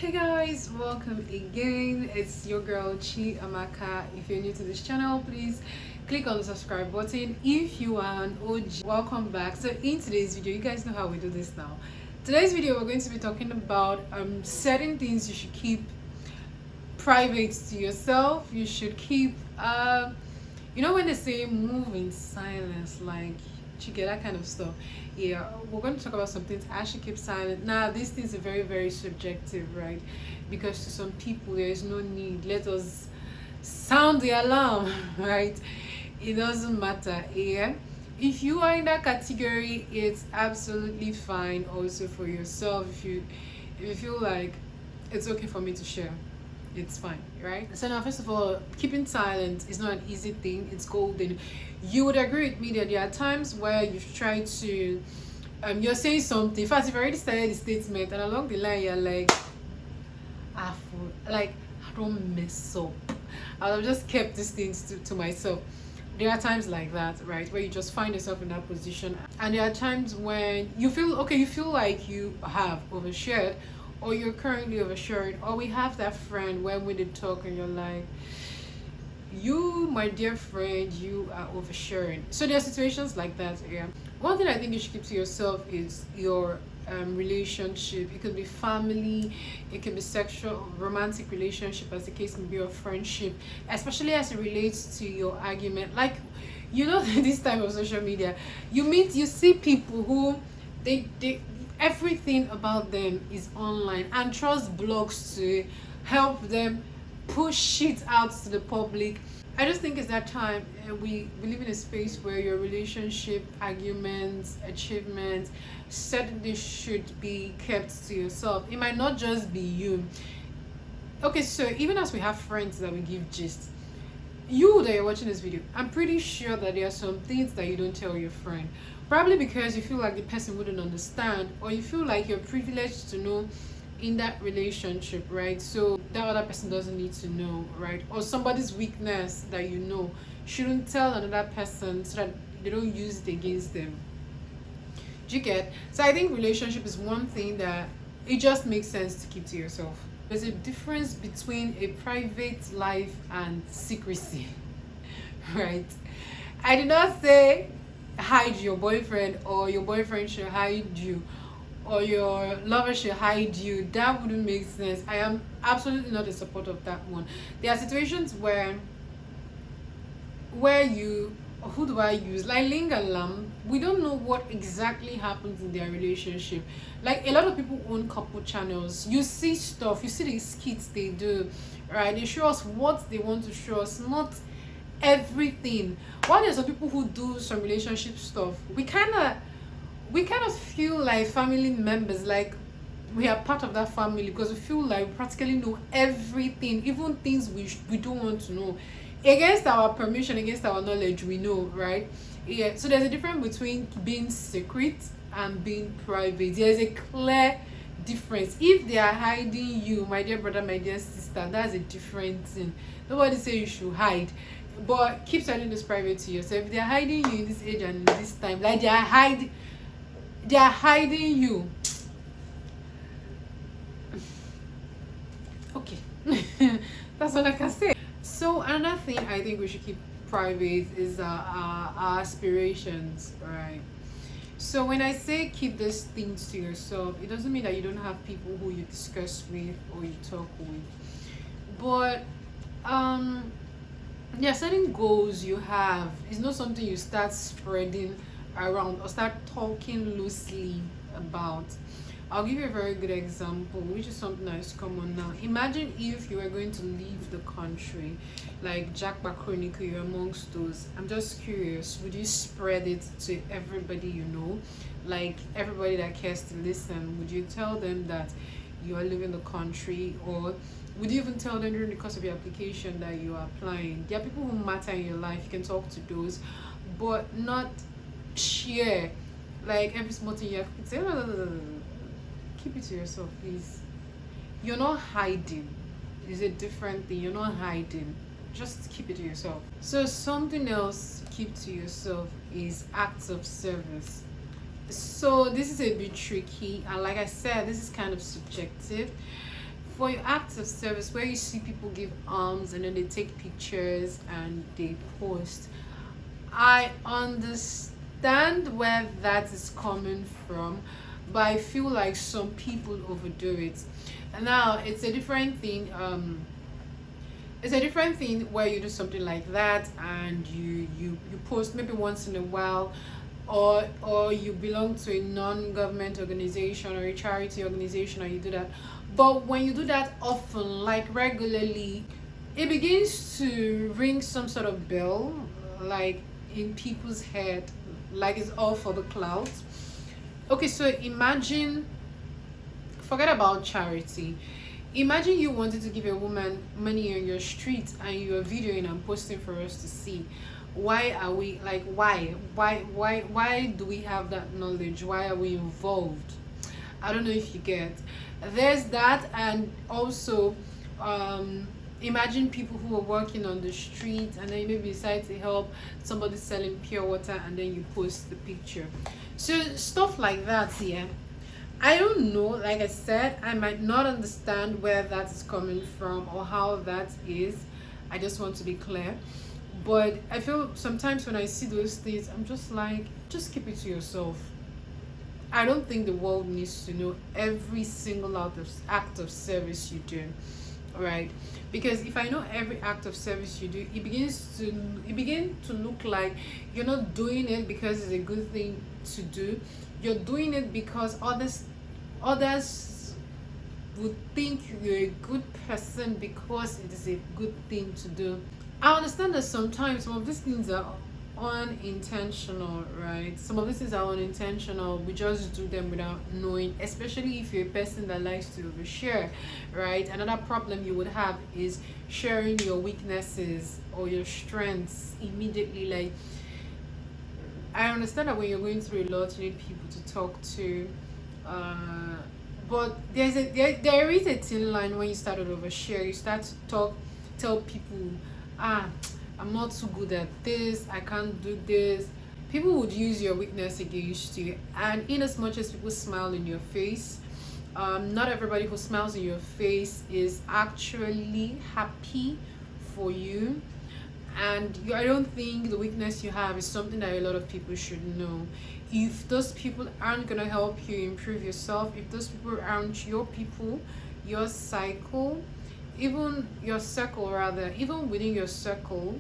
Hey guys, welcome again. It's your girl Chi Amaka. If you're new to this channel, please click on the subscribe button. If you are an OG, welcome back. So in today's video, you guys know how we do this now. Today's video, we're going to be talking about certain things you should keep private to yourself. You should keep when they say move in silence, like you get that kind of stuff. Yeah, we're going to talk about some things I should keep silent. Now these things are very, very subjective, right? Because to some people there is no need. Let us sound the alarm right? It doesn't matter. Yeah, if you are in that category, it's absolutely fine. Also for yourself, if you feel like it's okay for me to share, it's fine, right? So now, first of all, keeping silent is not an easy thing. It's golden. You would agree with me that there are times where you've tried to you're saying something. First, you've already started the statement, and along the line you're like, I don't mess up. I've just kept these things to myself. There are times like that, right, where you just find yourself in that position. And there are times when you feel like you have overshared, or you're currently oversharing, or we have that friend when we did talk and you're like, you, my dear friend, you are oversharing. So there are situations like that. Yeah, one thing I think you should keep to yourself is your relationship. It could be family, it could be sexual, romantic relationship, as the case can be, or friendship, especially as it relates to your argument. Like, this time of social media, you see people who they everything about them is online, and trust blogs to help them push shit out to the public. I just think it's that time. We live in a space where your relationship, arguments, achievements certainly should be kept to yourself. It might not just be you. Okay, so even as we have friends that we give gist, you that you're watching this video, I'm pretty sure that there are some things that you don't tell your friend, probably because you feel like the person wouldn't understand, or you feel like you're privileged to know in that relationship, right? So that other person doesn't need to know, right? Or somebody's weakness that shouldn't tell another person so that they don't use it against them. Do you get? So I think relationship is one thing that it just makes sense to keep to yourself. There's a difference between a private life and secrecy, right? I did not say hide your boyfriend, or your boyfriend should hide you, or your lover should hide you. That wouldn't make sense. I am absolutely not in support of that one. There are situations where who do I use? Like Ling and Lam, we don't know what exactly happens in their relationship. Like, a lot of people own couple channels. You see stuff, you see the skits they do, right? They show us what they want to show us, not everything. While there's some people who do some relationship stuff, we kind of feel like family members, like we are part of that family, because we feel like we practically know everything, even things we don't want to know. Against our permission, against our knowledge, we know, right? Yeah, so there's a difference between being secret and being private. There's a clear difference. If they are hiding you, my dear brother, my dear sister, that's a different thing. Nobody say you should hide, but keep telling this private to yourself. If they're hiding you in this age and in this time, like they are hiding you, okay. That's all I can say. So another thing I think we should keep private is our aspirations, right? So when I say keep these things to yourself, it doesn't mean that you don't have people who you discuss with or you talk with, but there are certain goals you have. It's not something you start spreading around or start talking loosely about. I'll give you a very good example, which is something that is common now. Imagine if you were going to leave the country, like Jack Chronicle, you're amongst those. I'm just curious, would you spread it to everybody you know? Like everybody that cares to listen, would you tell them that you are leaving the country? Or would you even tell them during the course of your application that you are applying? There are people who matter in your life, you can talk to those, but not share like every small thing you have to say. Keep it to yourself, please. You're not hiding. It's a different thing. You're not hiding. Just keep it to yourself. So something else to keep to yourself is acts of service. So this is a bit tricky, and like I said, this is kind of subjective. for your acts of service where you see people give alms and then they take pictures and they post, I understand where that is coming from, but I feel like some people overdo it. And now it's a different thing where you do something like that and you post maybe once in a while, or you belong to a non-government organization or a charity organization and you do that. But when you do that often, like regularly, it begins to ring some sort of bell, like in people's head, like it's all for the clout. Okay, so imagine, forget about charity. Imagine you wanted to give a woman money on your street and you're videoing and posting for us to see. Why are we like, why do we have that knowledge? Why are we involved? I don't know if you get. There's that. And also, imagine people who are working on the street and then you maybe decide to help somebody selling pure water and then you post the picture. So stuff like that, yeah. I don't know, like I said, I might not understand where that is coming from or how that is. I just want to be clear. But I feel sometimes when I see those things, I'm just like, just keep it to yourself. I don't think the world needs to know every single act of service you do. Right? Because if I know every act of service you do, it begins to look like you're not doing it because it's a good thing to do. You're doing it because others would think you're a good person because it is a good thing to do. I understand that sometimes some of these things are unintentional, right? Some of these things are unintentional. We just do them without knowing, especially if you're a person that likes to overshare, right? Another problem you would have is sharing your weaknesses or your strengths immediately. Like, I understand that when you're going through a lot, you need people to talk to. But there is a thin line when you start to overshare. You start to tell people, ah, I'm not too good at this, I can't do this. People would use your weakness against you. And in as much as people smile in your face, not everybody who smiles in your face is actually happy for you. And I don't think the weakness you have is something that a lot of people should know. If those people aren't going to help you improve yourself, if those people aren't your people, your cycle, even your circle rather, even within your circle,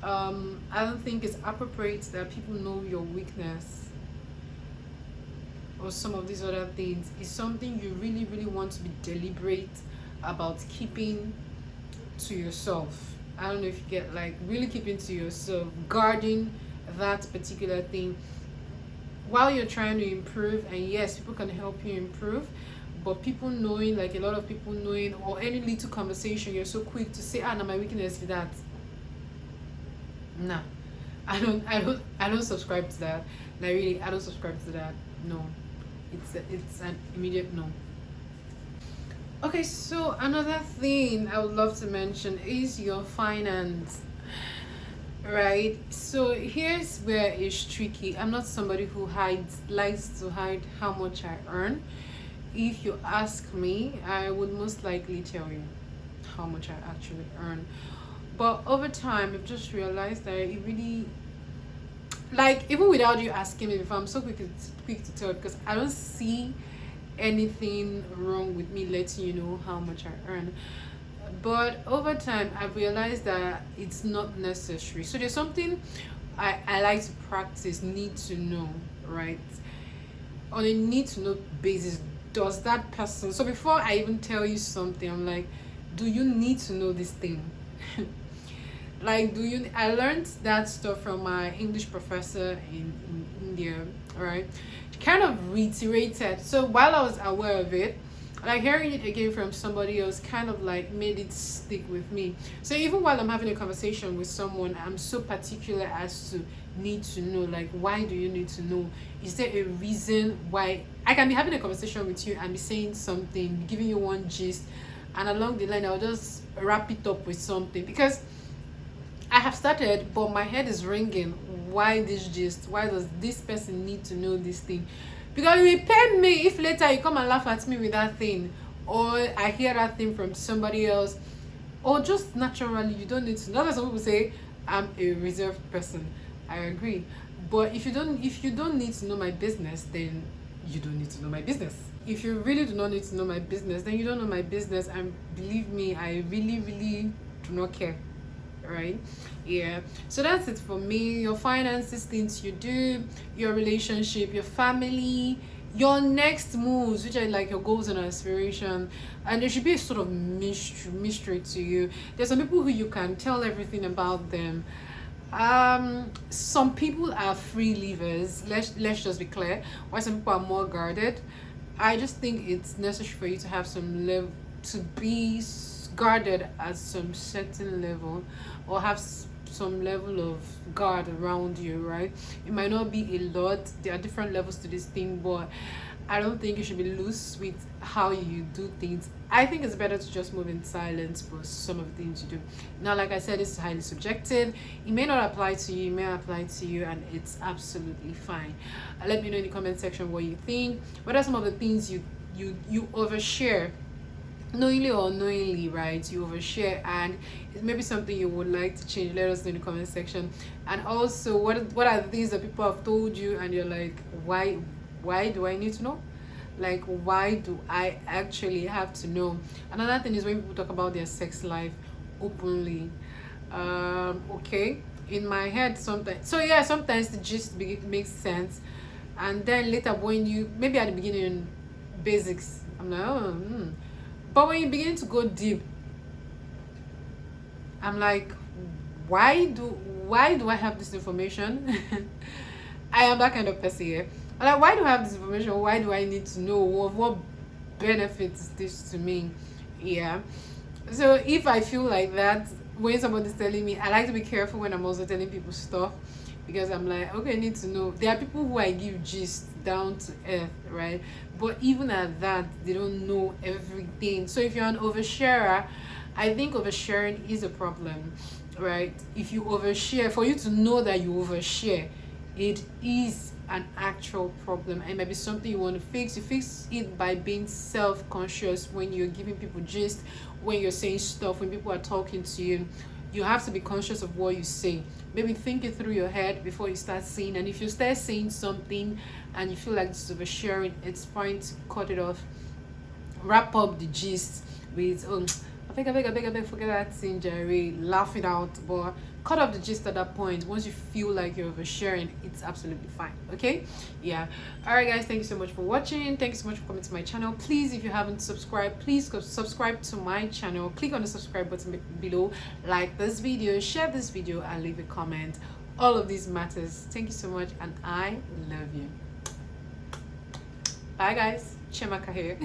I don't think it's appropriate that people know your weakness or some of these other things. It's something you really, really want to be deliberate about keeping to yourself. I don't know if you get, like, really keeping to yourself, guarding that particular thing while you're trying to improve. And yes, people can help you improve, but people knowing, like a lot of people knowing, or any little conversation, you're so quick to say, ah, no, my weakness is that. Nah, I don't subscribe to that. Like, really, I don't subscribe to that. No, it's an immediate no. Okay, so another thing I would love to mention is your finance, right? So here's where it's tricky. I'm not somebody who likes to hide how much I earn. If you ask me, I would most likely tell you how much I actually earn. But over time, I've just realized that it really, like, even without you asking me before, I'm so quick to tell, because I don't see anything wrong with me letting you know how much I earn. But over time, I've realized that it's not necessary. So there's something I like to practice, need to know, right? On a need to know basis, does that person, so before I even tell you something, I'm like, do you need to know this thing? Like, I learned that stuff from my English professor in India, right? She kind of reiterated. So while I was aware of it, like, hearing it again from somebody else kind of like made it stick with me. So even while I'm having a conversation with someone, I'm so particular as to need to know, like, why do you need to know? Is there a reason why? I can be having a conversation with you and be saying something, giving you one gist, and along the line I'll just wrap it up with something, because I have started, but my head is ringing. Why this gist? Why does this person need to know this thing? Because you will pay me if later you come and laugh at me with that thing, or I hear that thing from somebody else, or just naturally you don't need to know. That's why some people say I'm a reserved person. I agree. But if you don't need to know my business, then you don't need to know my business. If you really do not need to know my business, then you don't know my business, and believe me, I really do not care. Right? Yeah. So that's it for me. Your finances, things you do, your relationship, your family, your next moves, which are like your goals and aspiration, and there should be a sort of mystery to you. There's some people who you can tell everything about them. Some people are free leavers. Let's just be clear. While some people are more guarded. I just think it's necessary for you to have some level, to be guarded at some certain level, or have some level of guard around you, right? It might not be a lot. There are different levels to this thing, but I don't think you should be loose with how you do things. I think it's better to just move in silence for some of the things you do. Now, like I said, it's highly subjective. It may not apply to you, it may apply to you, and it's absolutely fine. Let me know in the comment section what you think. What are some of the things you overshare, knowingly or unknowingly, right? You overshare, and it may be something you would like to change. Let us know in the comment section. And also, what are the things that people have told you and you're like, why do I need to know? Like, why do I actually have to know? Another thing is when people talk about their sex life openly. Okay, in my head sometimes, so yeah, sometimes the gist makes sense, and then later when you, maybe at the beginning, basics, I'm like, but when you begin to go deep, I'm like, why do I have this information? I am that kind of person here. I'm like, why do I have this information? Why do I need to know? What benefits this to me? Yeah. So if I feel like that when somebody's telling me, I like to be careful when I'm also telling people stuff, because I'm like, okay, I need to know. There are people who I give gist down to earth, right? But even at that, they don't know everything. So if you're an oversharer, I think oversharing is a problem, right? If you overshare, for you to know that you overshare, it is an actual problem, and it might be something you want to fix. You fix it by being self-conscious when you're giving people gist, when you're saying stuff, when people are talking to you. You have to be conscious of what you say. Maybe think it through your head before you start saying. And if you start saying something and you feel like this is oversharing, it's fine to cut it off. Wrap up the gist with, I beg, forget that thing, Jerry. Laugh it out, but cut off the gist at that point. Once you feel like you're oversharing, it's absolutely fine. Okay? Yeah. Alright, guys, thank you so much for watching. Thank you so much for coming to my channel. Please, if you haven't subscribed, please go subscribe to my channel. Click on the subscribe button below. Like this video, share this video, and leave a comment. All of these matters. Thank you so much, and I love you. Bye, guys. Chemaka here.